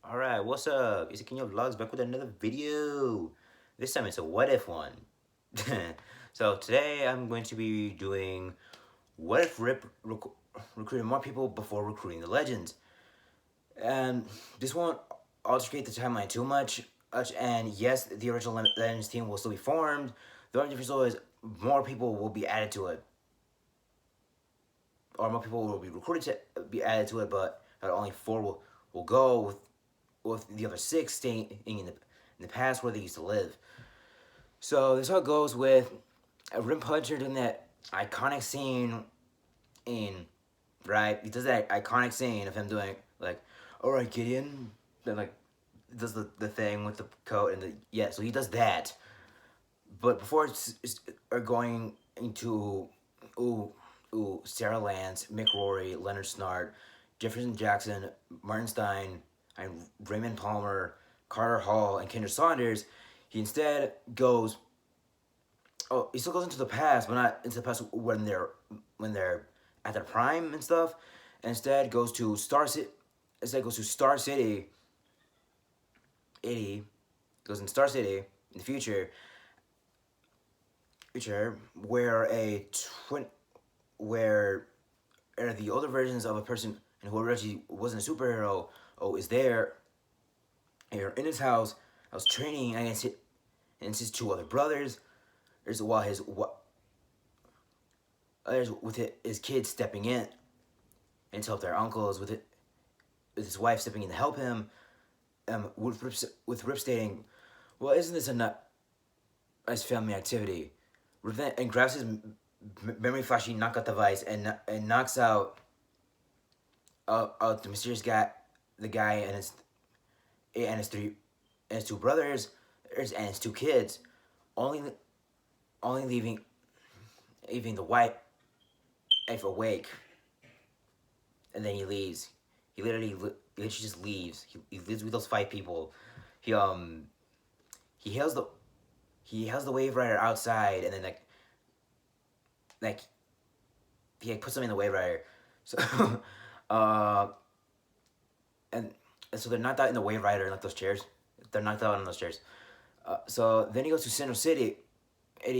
Alright, what's up? It's Kenyo Vlogs back with another video. This time it's a what if one. So today I'm going to be doing what if Rip recruited more people before recruiting the legends. And this won't alterate the timeline too much, and yes, the original Legends team will still be formed. The only difference though is more people will be added to it, or more people will be recruited to be added to it, but only four will go with the other six staying in the past where they used to live. So this all goes with Rim Puncher doing that iconic scene in right. He does that iconic scene of him doing like, "All right, Gideon," then like does the thing with the coat and the yeah. So he does that, but before it's going into ooh Sarah Lance, Mick Rory, Leonard Snart, Jefferson Jackson, Martin Stein, and Raymond Palmer, Carter Hall, and Kendra Saunders, he instead goes. Oh, he still goes into the past, but not into the past when they're at their prime and stuff. And instead goes to Star City. Instead goes to Star City. Itty goes in Star City in the future where a twin where the older versions of a person and who originally wasn't a superhero is there here in his house. I was training against his two other brothers. There's while his what others with his kids stepping in and to help their uncles with his wife stepping in to help him. With Rip stating, "Well, isn't this a nice family activity?" Rip then, and grabs his memory flashing knockout device and knocks out the mysterious guy, the guy and his two brothers and his two kids, only only leaving the wife awake, and then he leaves. He literally just leaves. He leaves with those five people. He he hails the Wave Rider outside, and then like he puts him in the Wave Rider. So uh and so they're knocked out in the Wave Rider, like those chairs. They're knocked out on those chairs. So then he goes to Central City,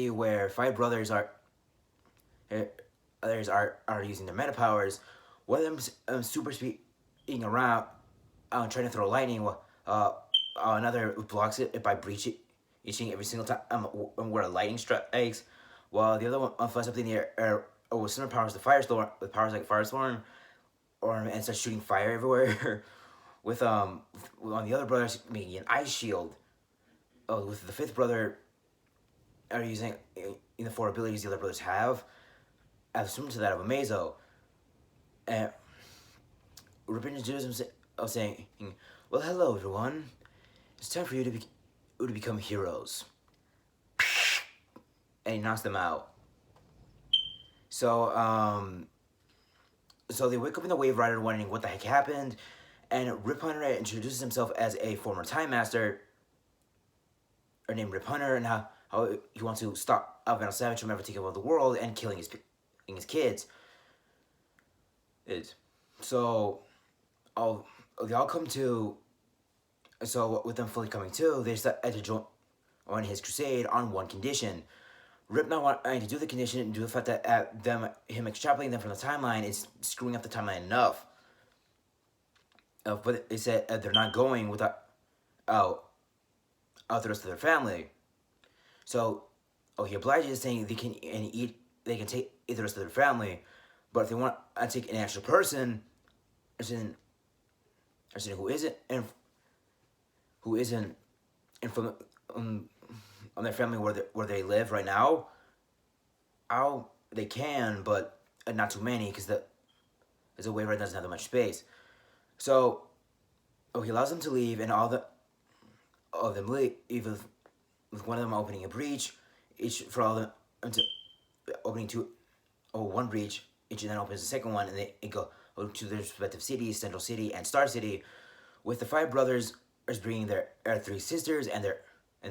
where five brothers uh, are using their meta powers. One of them super speeding around, trying to throw lightning. Another blocks it by eaching every single time where a lightning strikes. While the other one flies up in the air with similar powers to Firestorm, with powers like Firestorm, and starts shooting fire everywhere. With on the other brothers making an ice shield. With the fifth brother are using in the four abilities the other brothers have, as similar to that of Amazo. And Ripin introduces himself saying, "Well, hello everyone. It's time for you to become heroes." And he knocks them out. So so they wake up in the Wave Rider wondering what the heck happened, and Rip Hunter introduces himself as a former Time Master, or named Rip Hunter, and how he wants to stop Alvaro Savage from ever taking over the world and killing his kids. Is so all they all come to. So with them fully coming to, they decide to join on his crusade on one condition. Rip not wanting to do the condition due to the fact that him extrapolating them from the timeline is screwing up the timeline enough. But they said they're not going without out the rest of their family. So, he obliges, saying they can take the rest of their family, but if they want to take an actual person, who isn't and who isn't in from on their family where they live right now, they can, but not too many because the Wave Rider doesn't have that much space. So, he allows them to leave, and all of them leave, with one of them opening a breach, each for all of them to opening one breach, each then opens the second one, and they go to their respective cities, Central City and Star City, with the five brothers as bringing their three sisters and their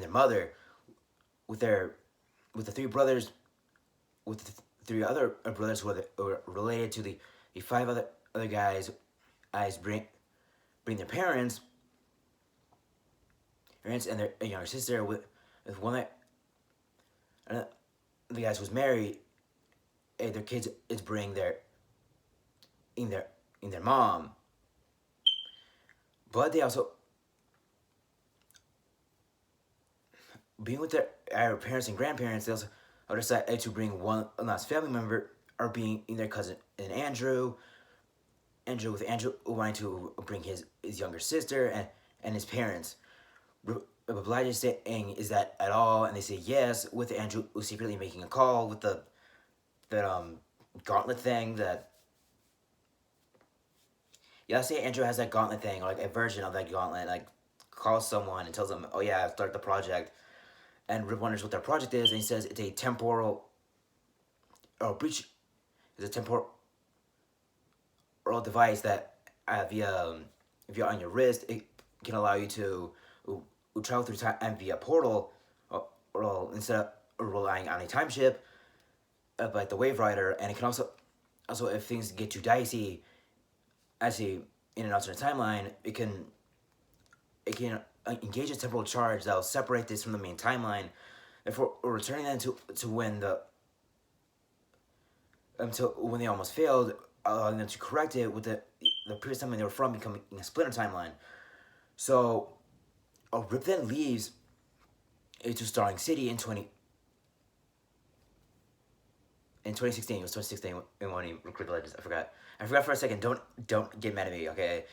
mother, with the three brothers, with the three other brothers who are related to the five other guys, bring their parents, parents and their younger sister with one that the guys who's married, their kids is bring in their in their mom, but they also being with their parents and grandparents. They also decide to bring one last family member, or being in their cousin and Andrew wanting to bring his younger sister and his parents. But Blige is saying, is that at all? And they say yes, with Andrew secretly making a call with that gauntlet thing that. Yeah, let's say Andrew has that gauntlet thing, or like a version of that gauntlet, like calls someone and tells them, oh yeah, start the project. And Rip wonders what their project is, and he says it's a temporal, or breach, is a temporal device that via on your wrist, it can allow you to travel through time via portal, or instead of relying on a time ship, like the Wave Rider. And it can also if things get too dicey, actually in an alternate timeline, it can engage a temporal charge that will separate this from the main timeline, therefore returning them to when until when they almost failed, allowing them to correct it with the previous timeline they were from becoming a splinter timeline. So, Rip then leaves to Starling City in 2016. It was 2016 when he recorded the Legends. I forgot for a second. Don't get mad at me, okay?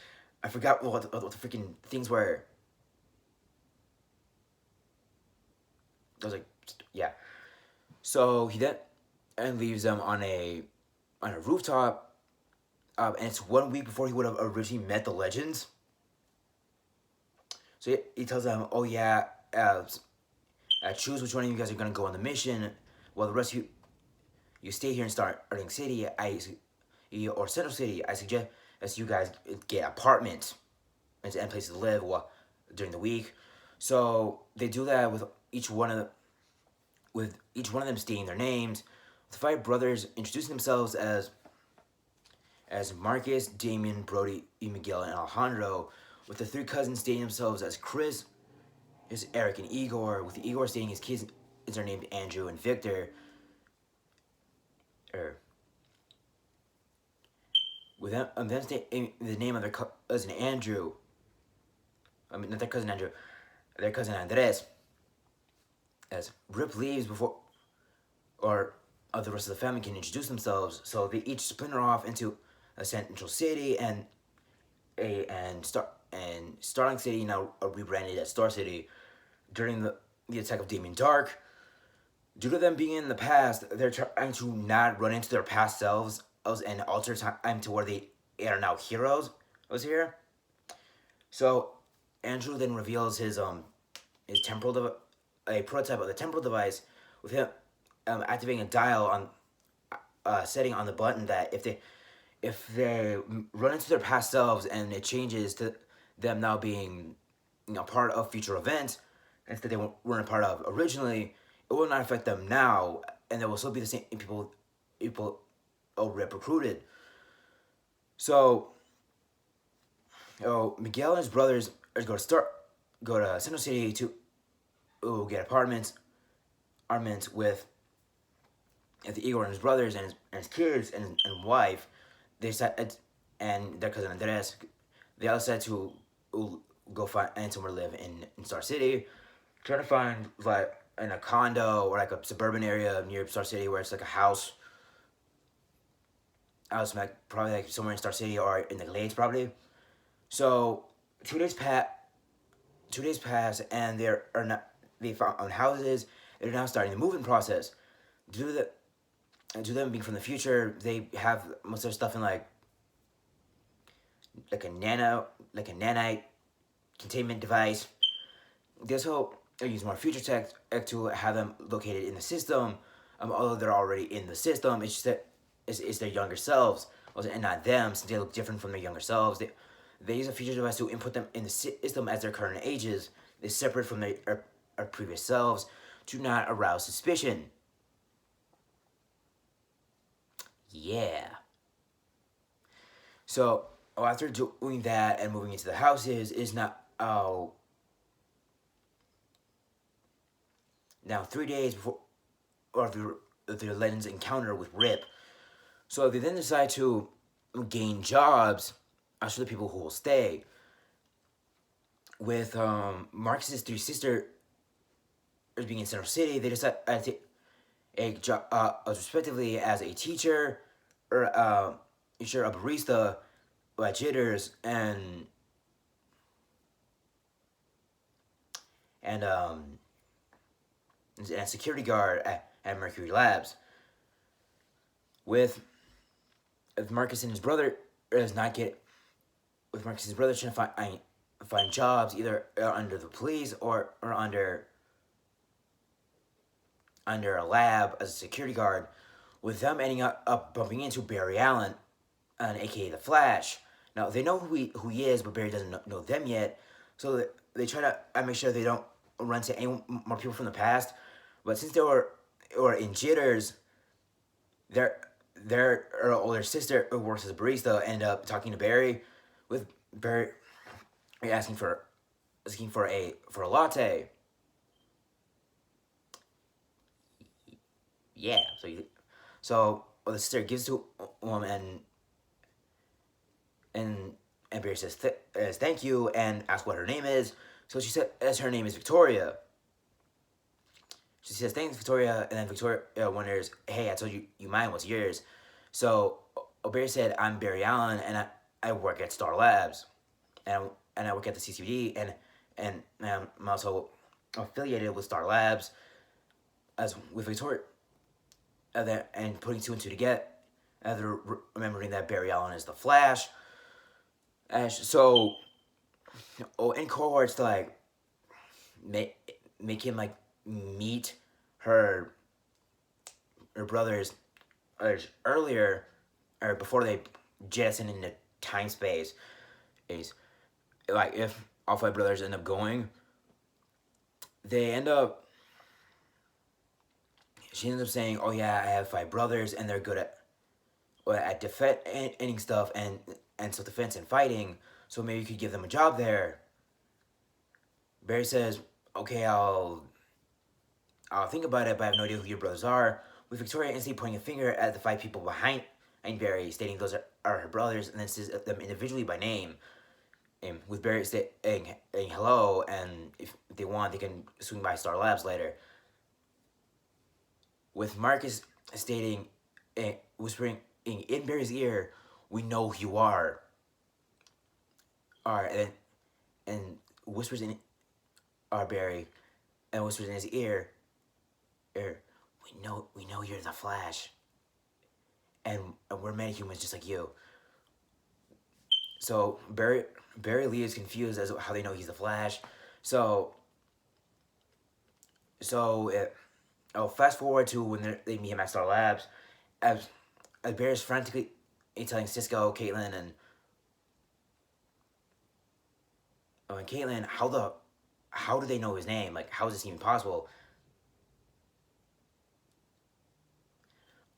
I forgot what the freaking things were. I was like, yeah. So he then leaves them on a rooftop, and it's 1 week before he would have originally met the Legends. So he tells them, oh yeah, choose which one of you guys are gonna go on the mission, while the rest of you stay here and start Starling City. Or Central City. I suggest as you guys get apartments and places to live during the week. So they do that with each one of them stating their names. The five brothers introducing themselves as Marcus, Damien, Brody, Miguel, and Alejandro, with the three cousins stating themselves as Chris, Eric, and Igor, with Igor stating his kids are named Andrew and Victor. With them stating the name of their cousin Andrew. Not their cousin Andrew, their cousin Andres. As Rip leaves before, or the rest of the family can introduce themselves, so they each splinter off into a Central City and Starling City, now rebranded as Star City, during the attack of Damien Dark. Due to them being in the past, they're trying to not run into their past selves and alter time to where they are now heroes. Here. So Andrew then reveals his temporal a prototype of the temporal device, with him activating a dial on setting on the button that if they run into their past selves and it changes to them now being part of future events instead they weren't a part of originally, it will not affect them now, and they will still be the same people Rip recruited. So, Miguel and his brothers go to Central City to get apartments with Igor and his brothers and his kids and wife. They said, and their cousin Andres, they all decided to go find somewhere to live in Star City, trying to find like in a condo or like a suburban area near Star City where it's like a house. Probably like somewhere in Star City or in the Glades probably. So 2 days pass and they found houses. They're now starting the moving process. Due to them being from the future, they have most of their stuff in like a nanite containment device. They also use more future tech to have them located in the system. Although they're already in the system, it's just that it's their younger selves, and not them, since they look different from their younger selves. They use a future device to input them in the system as their current ages. They separate from their previous selves to not arouse suspicion. Yeah. So after doing that and moving into the houses, is not now 3 days before or the Legends encounter with Rip. So they then decide to gain jobs as for the people who will stay. With Marcus's three sisters being in Central City, they decide to take a job, respectively as a teacher, or a barista at Jitters, and and a security guard at Mercury Labs. With Marcus and his brother does not get with Marcus and his brother trying to find jobs either under the police or under a lab as a security guard, with them ending up bumping into Barry Allen, aka the Flash. Now they know who he is, but Barry doesn't know them yet, so they try to make sure they don't run into any more people from the past. But since they were in Jitters, their older sister who works as a barista ended up talking to Barry, with Barry asking for a latte. Yeah, so the sister gives to him, and Barry says thank you and asks what her name is. So she says her name is Victoria. She says thanks, Victoria, and then Victoria wonders, hey, I told you mine, what's yours? So Barry said, I'm Barry Allen, and I work at Star Labs, and I work at the CCD, and I'm also affiliated with Star Labs, as with Victoria, and putting two and two together, remembering that Barry Allen is the Flash. So, in cohorts to like make him like meet her brothers earlier, or before they jettison into time space, is like if all five brothers end up going, they end up. She ends up saying, "Oh yeah, I have five brothers, and they're good at defending stuff and self-defense and fighting. So maybe you could give them a job there." Barry says, "Okay, I'll think about it, but I have no idea who your brothers are." With Victoria instantly pointing a finger at the five people behind Barry, stating those are her brothers, and then says them individually by name. And with Barry saying hello, and if they want, they can swing by Star Labs later. With Marcus stating, whispering in Barry's ear, "We know who you are." Alright, and whispers in Barry, and whispers in his ear, we know you're the Flash, and we're metahumans just like you. So Barry Lee is confused as to how they know he's the Flash. So fast forward to when they meet him at Star Labs, as Barry's frantically telling Cisco, Caitlin, and Caitlin how do they know his name? Like, how is this even possible?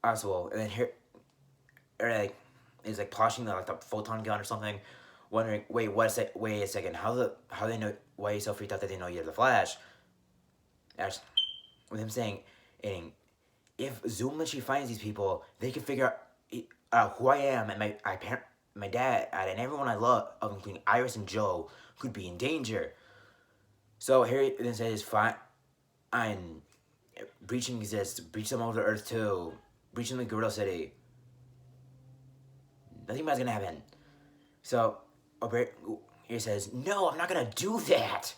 Possible, and then here, is like plotting the photon gun or something, wondering, wait a second, how they know, why are you so freaked out that they know you're the Flash? Actually, with him saying, if Zoomlishi finds these people, they can figure out who I am, and my dad, and everyone I love, including Iris and Joe, could be in danger. So Harry then says, fine, I'm breaching exists, breach them over to Earth too, breaching the Gorilla City. Nothing bad's gonna happen. So he says, no, I'm not gonna do that.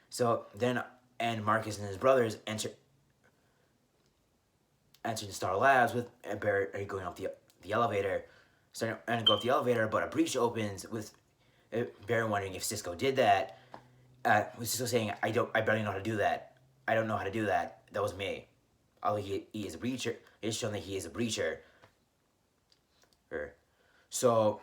So then, and Marcus and his brothers enter the Star Labs with Barry going off the elevator, starting to go up the elevator, but a breach opens with Barry wondering if Cisco did that. With Cisco saying, I barely know how to do that. I don't know how to do that. That was me. Although he is a breacher, it's shown that he is a breacher. So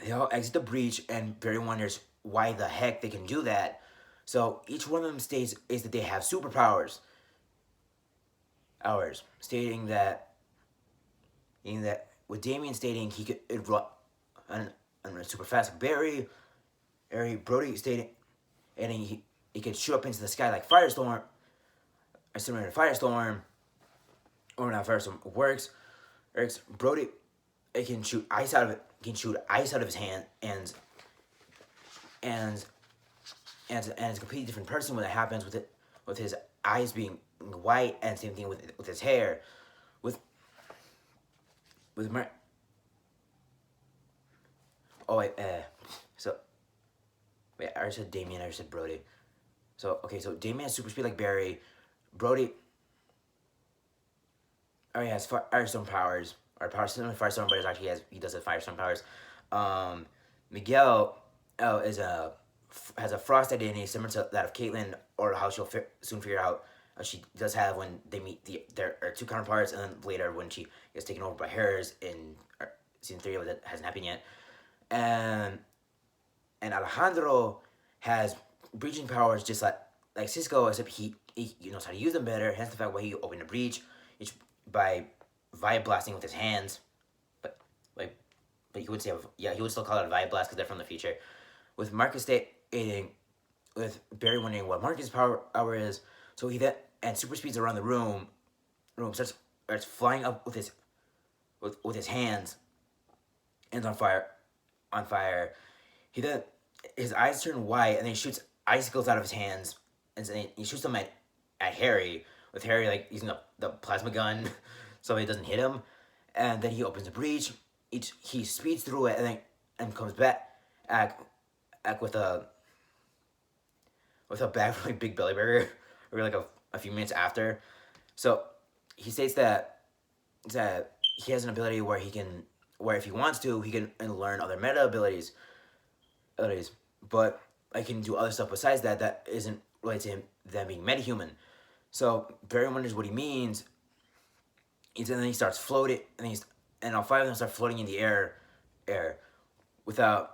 they all exit the breach, and Barry wonders why the heck they can do that. So each one of them states is that they have superpowers. Stating that with Damian stating he could run super fast. Barry Brody stating and he could shoot up into the sky like Firestorm. similar to Firestorm, or not Firestorm works. Brody, it can shoot ice out of it. Can shoot ice out of his hand, and and it's a completely different person when it happens with his eyes being white, and same thing with his hair, with with Mer- oh wait so wait I already said Damien, I already said Brody. So okay, so Damien has super speed like Barry. Brody, oh he has Firestone powers, or power similar to Firestorm, but he does have Firestorm powers. Miguel, is a has a frost identity similar to that of Caitlyn, or how she'll soon figure out she does have when they meet their two counterparts, and then later when she gets taken over by hers in season 3, but that hasn't happened yet. And Alejandro has breaching powers just like Cisco, except he knows how to use them better. Hence the fact why he opened a breach, by vibe blasting with his hands, but like, but he would say he would still call it a vibe blast because they're from the future. With Marcus stating, with Barry wondering what Marcus' power is, so he then and super speeds around the room starts flying up with his hands, and on fire. He then his eyes turn white, and then he shoots icicles out of his hands, and then he shoots them at Harry, with Harry like using the plasma gun, so it doesn't hit him. And then he opens a breach. He speeds through it, and comes back with a bag from like Big Belly Burger, or like a few minutes after. So he states that he has an ability where if he wants to, he can learn other meta abilities, but I can do other stuff besides that isn't related to them being metahuman. So Barry wonders what he means. And then he starts floating, and all 5 of them start floating in the air without.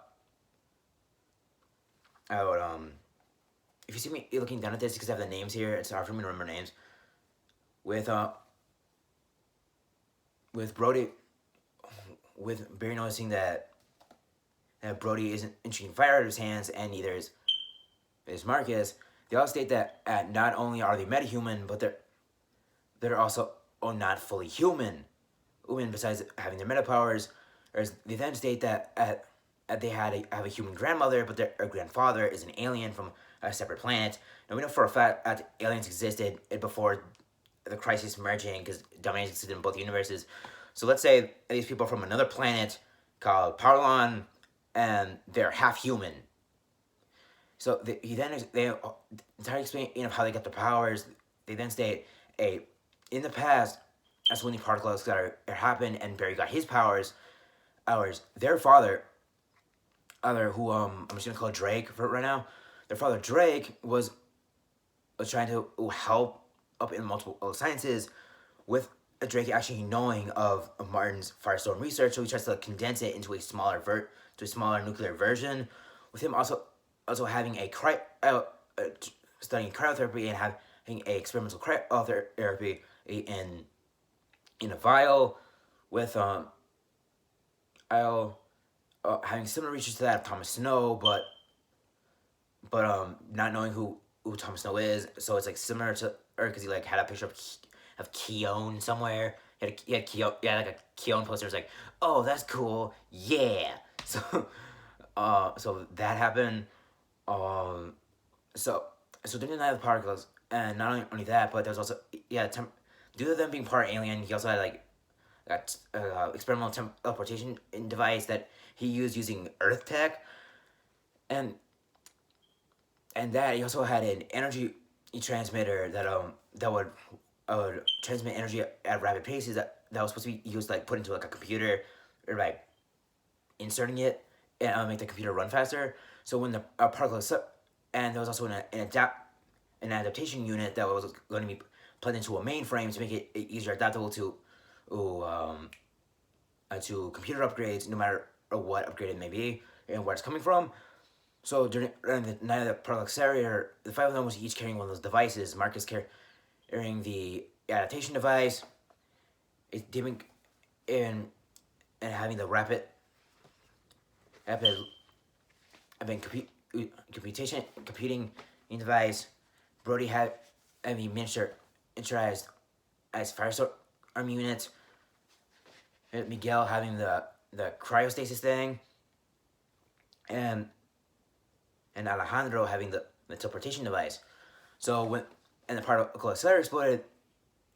If you see me looking down at this, because I have the names here, it's hard for me to remember names. With Brody, with Barry noticing that Brody isn't shooting fire out of his hands, and neither is Marcus. They all state that not only are they metahuman, but they're also not fully human. Besides having their meta powers, they then state that they have a human grandmother, but their grandfather is an alien from a separate planet. Now we know for a fact that aliens existed before the Crisis merging, because domination existed in both universes. So let's say these people are from another planet called Parlon, and they're half human. So they entire explaining of how they got their powers. They then state in the past, that's when the particle accelerator happened, and Barry got his powers. Their father, who I'm just gonna call Drake for right now. Their father Drake was trying to help up in multiple sciences, with Drake actually knowing of Martin's Firestorm research, so he tries to condense it into a smaller nuclear version. With him also having studying cryotherapy, and having a experimental cryotherapy in a vial, with having similar research to that of Thomas Snow, but not knowing who Thomas Snow is. So it's like similar to, or because he like had a picture of Keown somewhere. He had Keown, like a Keown poster. It's like, oh, that's cool, yeah. So so that happened. So during the Night of the Particles, and not only that, but there's also due to them being part alien, he also had like that experimental teleportation device that he used using Earth tech, and that he also had an energy transmitter that would transmit energy at rapid paces, that was supposed to be used like put into like a computer, or like inserting it and make the computer run faster. So when the particle and there was also an adaptation unit that was going to be plugged into a mainframe to make it easier adaptable to computer upgrades, no matter what upgrade it may be and where it's coming from. So during the Night of the Particle Accelerator, the 5 of them was each carrying one of those devices. Marcus carrying the adaptation device, dimming and having the rapid computing device. Brody had miniature tries as firestorm units. Miguel having the cryostasis thing, and Alejandro having the teleportation device. So when and the particle accelerator exploded,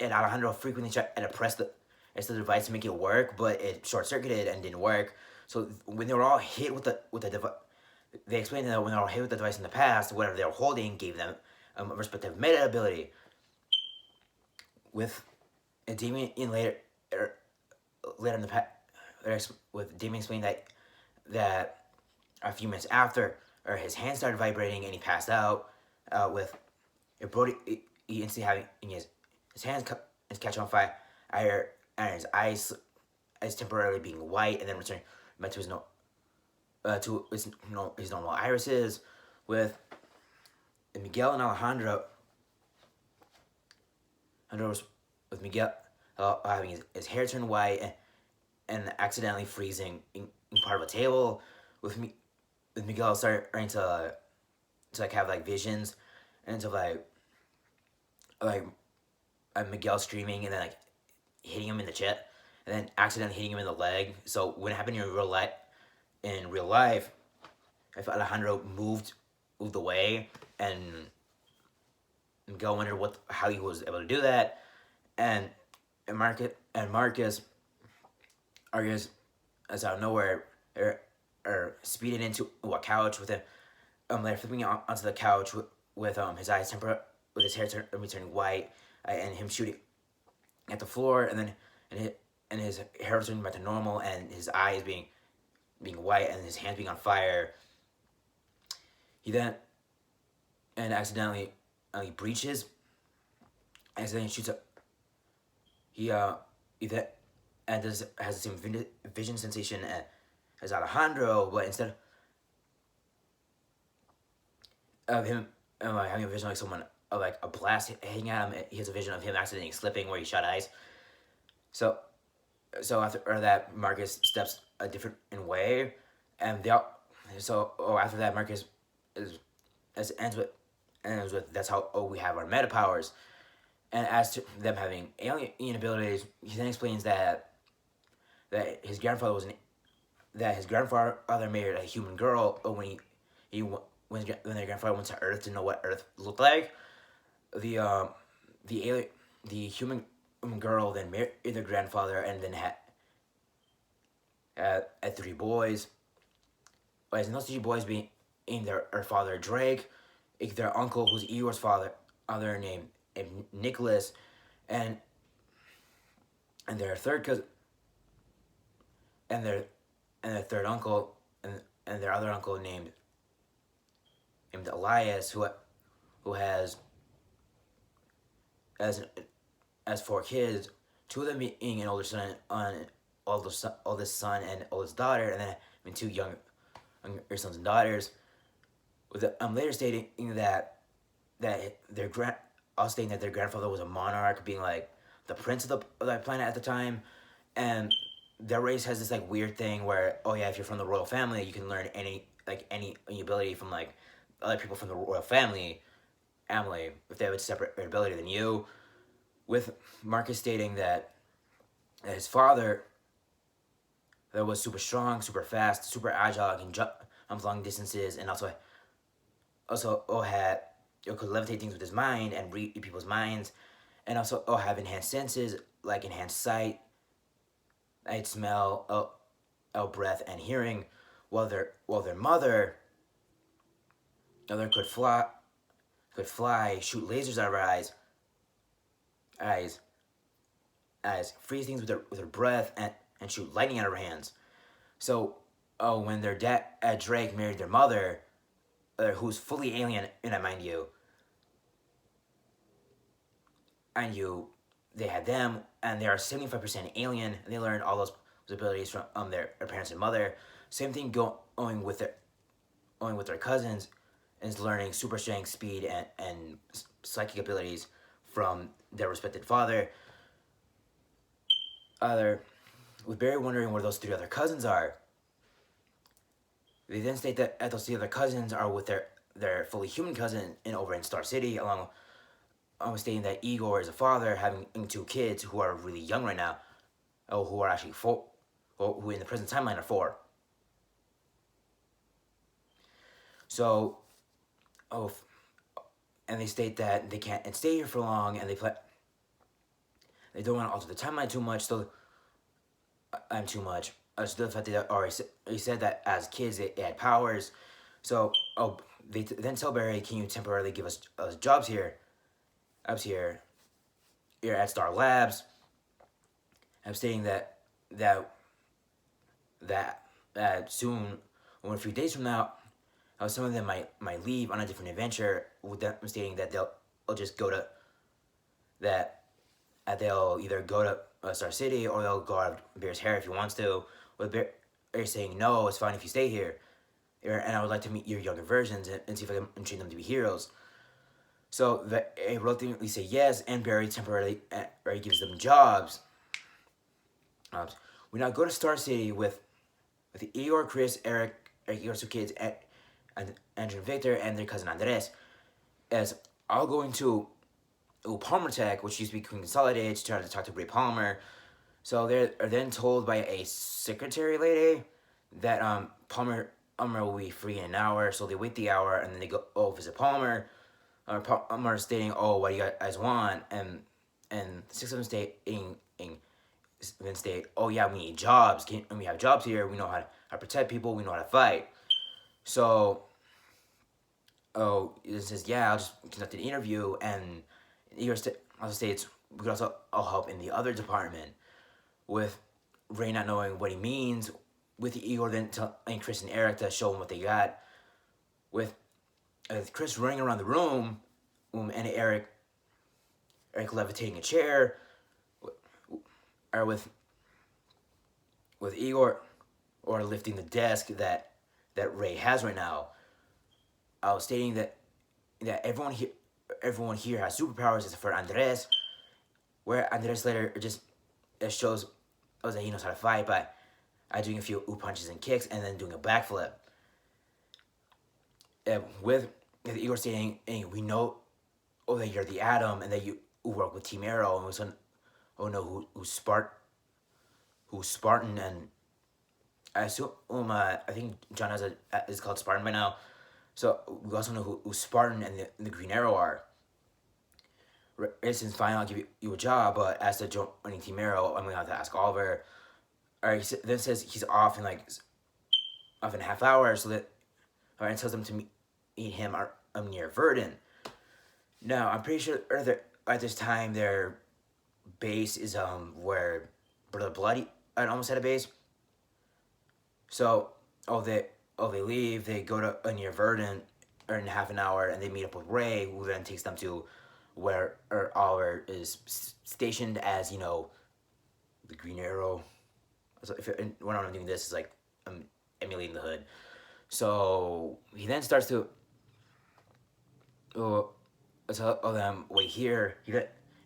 and Alejandro frequently tried to press the device to make it work, but it short circuited and didn't work. So when they were all hit with the device, they explained that when they were hit with the device in the past, whatever they were holding gave them a respective meta ability. With Damien in later in the past, with Damien explaining that a few minutes after, or his hand started vibrating and he passed out. With Brody, he instantly having his hands catch on fire, and his eyes is temporarily being white and then returning back to his normal irises. With Miguel and Alejandro, with Miguel having his hair turn white and accidentally freezing in part of a table. With Miguel starting to like have like visions and to like Miguel screaming and then like hitting him in the chest and then accidentally hitting him in the leg. So when it happened in real life, if Alejandro moved away and Miguel wondered how he was able to do that, and Marcus argues as out of nowhere or speeded into a couch with him, like flipping onto the couch with his eyes with his hair turning white, and him shooting at the floor, and then his hair turning back to normal, and his eyes being white, and his hands being on fire. He then accidentally breaches, accidentally shoots up. He then has the same vision sensation as Alejandro, but instead of him having a vision like someone of like a blast hitting at him, he has a vision of him accidentally slipping where he shot eyes. So after that, Marcus steps a different way, and after that, Marcus ends with that's how we have our meta powers. And as to them having alien abilities, he then explains that his grandfather married a human girl when their grandfather went to Earth to know what Earth looked like. The human girl then married their grandfather and then had 3 boys. And those 3 boys being their father Drake, their uncle who's Eeyore's father, other named Nicholas, and their third cousin, and their third uncle, and their other uncle named Elias, who has 4 kids, 2 of them being an older son, oldest son and oldest daughter, and then 2 younger sons and daughters. With later stating that their grandfather was a monarch, being like the prince of the planet at the time, and their race has this like weird thing where if you're from the royal family, you can learn any ability from like other people from the royal family if they have a separate ability than you. With Marcus stating that his father that was super strong, super fast, super agile, can jump long distances, and also could levitate things with his mind and read people's minds, and also have enhanced senses like enhanced sight, smell, breath, and hearing, while their mother could fly, shoot lasers out of her eyes, freeze things with her breath, and shoot lightning out of her hands. So, when their dad Drake married their mother, who's fully alien, mind you, they had them, and they are 75% alien, and they learned all those abilities from their parents and mother. Same thing going with their cousins, is learning super strength, speed, and psychic abilities from their respected father. With Barry wondering where those 3 other cousins are, they then state that those 3 other cousins are with their fully human cousin over in Star City, along stating that Igor is a father having two kids who are really young right now, who are actually four, who in the present timeline are four. So, oh, and they state that they can't stay here for long, and they don't want to alter the timeline too much. So, I'm too much. So the fact that he said that as kids they had powers. So, they then tell Barry, "Can you temporarily give us jobs here? Up here at Star Labs." I'm stating that soon, or a few days from now, some of them might leave on a different adventure. With them stating that they'll just go to that they'll either go to Star City or they'll go out of Bear's hair if he wants to. With Bear saying no, it's fine if you stay here, and I would like to meet your younger versions and see if I can train them to be heroes. So they reluctantly say yes, and Barry temporarily gives them jobs. We now go to Star City with Igor, Chris, Eric, Igor's two kids, and Andrew and Victor, and their cousin Andres, as all going to Palmer Tech, which used to be Consolidated, to try to talk to Ray Palmer. So they're then told by a secretary lady that Palmer will be free in an hour. So they wait the hour and then they go visit Palmer. Palmer stating, "Oh, what do you guys want?" And the six of them state, "Oh yeah, we need jobs. And we have jobs here. We know how to protect people. We know how to fight." So, it says, "Yeah, I'll just conduct an interview." And Igor also states, "We could also help in the other department," with Ray not knowing what he means, with Igor then telling Chris and Eric to show him what they got, with Chris running around the room, and Eric levitating a chair, or with Igor or lifting the desk that Ray has right now. Stating that everyone here has superpowers except for Andres, where Andres later just shows that he knows how to fight by doing a few punches and kicks and then doing a backflip. With Igor saying, "Hey, we know that you're the Atom and that you work with Team Arrow," and we said, "Oh no, who's Spartan?" And I assume I think John is called Spartan by now. So we also know who Spartan and the Green Arrow are. Since fine, I'll give you a job, but as to joining Team Arrow, I'm gonna have to ask Oliver. Or he then says he's off in a half hour, so that and tells them to meet him near Verdun. Now I'm pretty sure at this time their base is where Brother Bloody almost had a base. So they leave, they go to near Verdun in half an hour, and they meet up with Ray, who then takes them to where Oliver is stationed as, the Green Arrow. So when I'm doing this, it's like I'm emulating the Hood. So he then starts to tell them, "Wait here." He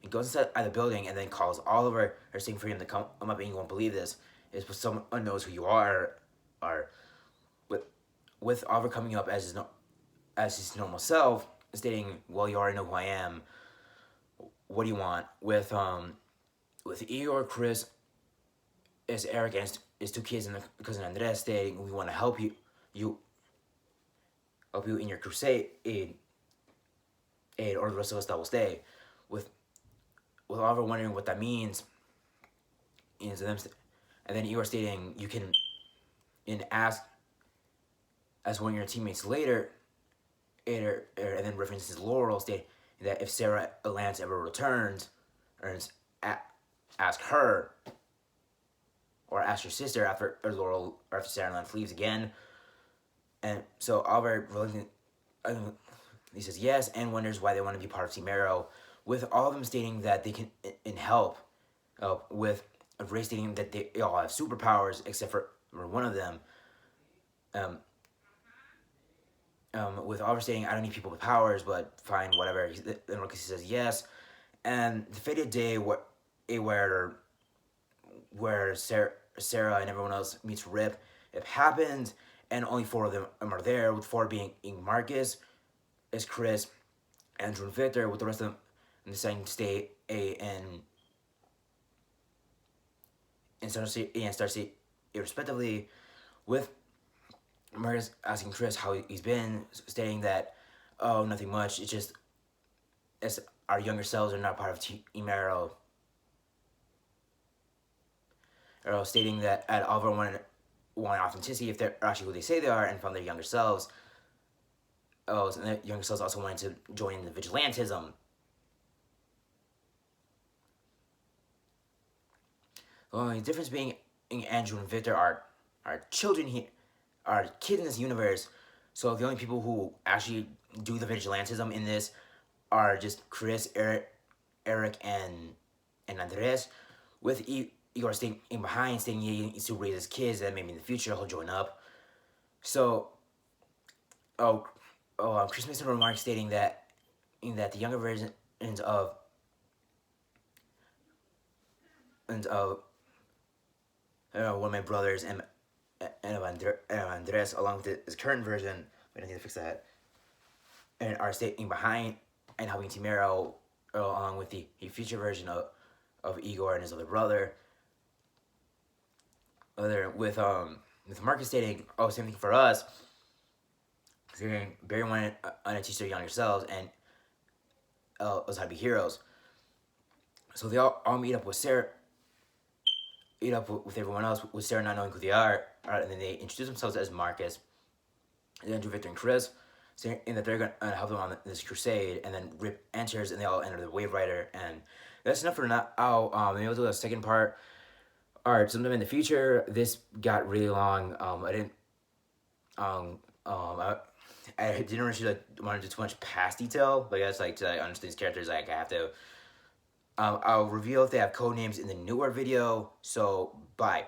goes inside the building and then calls Oliver, or saying for him to come up, and you won't believe this. It's when someone knows who you are with Oliver coming up as his normal self, stating, "Well, you already know who I am. What do you want?" With Igor, Chris, as Eric and his two kids and the cousin Andres stating, "We want to help you in your crusade, or the rest of us that will stay." With Oliver wondering what that means, and then Igor stating, "You can ask as one of your teammates later," and then references Laurel, stating that if Sarah Lance ever returns, or ask her, or ask your sister after Sarah Lance leaves again. And so Oliver he says yes, and wonders why they want to be part of Team Arrow, with all of them stating that they can help, with Ray stating that they all have superpowers except for one of them. With Oliver stating, "I don't need people with powers, but fine, whatever." Then Rookie says yes, and the fated day where Sarah and everyone else meets Rip, it happens, and only four of them are there, with four being Marcus, is Chris, Andrew, and Victor, with the rest of them deciding to stay Star City irrespectively, with Marcus asking Chris how he's been, stating that, oh, nothing much. It's just as our younger selves are not part of Team Arrow. Arrow stating that at Oliver want authenticity if they're actually who they say they are and from their younger selves. Oh, so their younger selves also wanted to join the vigilantism. The only difference being Andrew and Victor are children here, are kids in this universe. So the only people who actually do the vigilantism in this are just Chris, Eric, and Andres, with Igor staying behind, stating he needs to raise his kids, and maybe in the future he'll join up. So, Chris makes a remark stating that the younger versions of one of my brothers and Andres, along with his current version, we don't need to fix that, and are staying behind and helping Team Arrow, along with the future version of Igor and his other brother. With Marcus stating, oh, same thing for us. Barry wanted to teach their younger selves and us how to be heroes. So they all meet up with Sarah. Meet up with everyone else, with Sarah not knowing who they are, and then they introduce themselves as Marcus, and then to Victor and Chris, saying that they're going to help them on this crusade, and then Rip enters, and they all enter the Wave Rider, and that's enough for now. Maybe we'll do a second part. Alright, sometime in the future. This got really long. I didn't really want to do too much past detail. Like, that's like, to understand these characters, like, I have to. I'll reveal if they have code names in the newer video. So, bye.